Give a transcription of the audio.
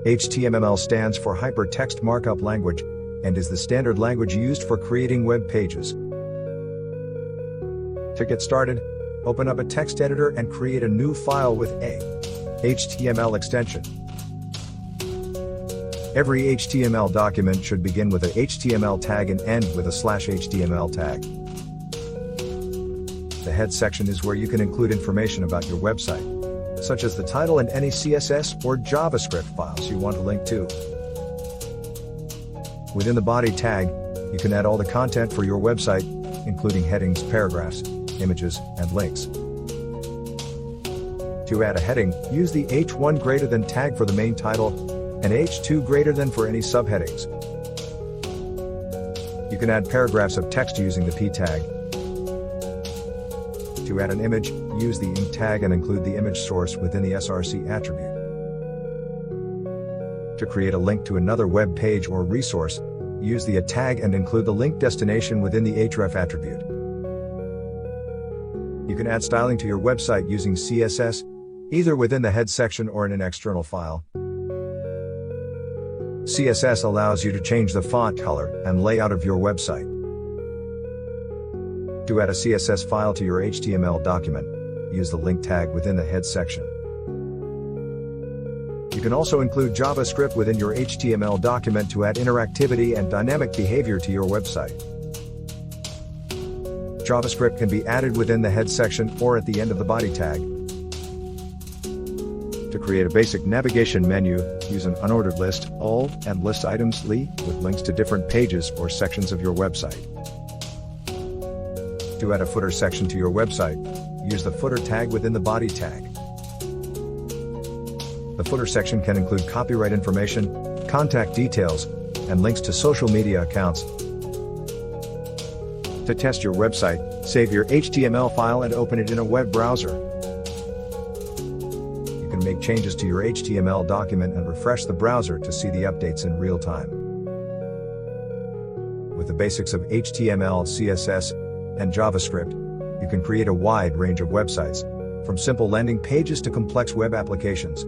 HTML stands for Hypertext Markup Language and is the standard language used for creating web pages. To get started, open up a text editor and create a new file with a HTML extension. Every HTML document should begin with a HTML tag and end with a /HTML tag. The head section is where you can include information about your website, such as the title and any CSS or JavaScript files you want to link to. Within the body tag, you can add all the content for your website, including headings, paragraphs, images, and links. To add a heading, use the h1 greater than tag for the main title, and h2 greater than for any subheadings. You can add paragraphs of text using the p tag. To add an image, use the int tag and include the image source within the src attribute. To create a link to another web page or resource, use the tag and include the link destination within the href attribute. You can add styling to your website using CSS, either within the head section or in an external file. CSS allows you to change the font color and layout of your website. To add a CSS file to your HTML document, use the link tag within the head section. You can also include JavaScript within your HTML document to add interactivity and dynamic behavior to your website. JavaScript can be added within the head section or at the end of the body tag. To create a basic navigation menu, use an unordered list, all, and list items li with links to different pages or sections of your website. To add a footer section to your website, use the footer tag within the body tag. The footer section can include copyright information, contact details, and links to social media accounts. To test your website, save your HTML file and open it in a web browser. You can make changes to your HTML document and refresh the browser to see the updates in real time. With the basics of HTML, CSS, and JavaScript, you can create a wide range of websites, from simple landing pages to complex web applications.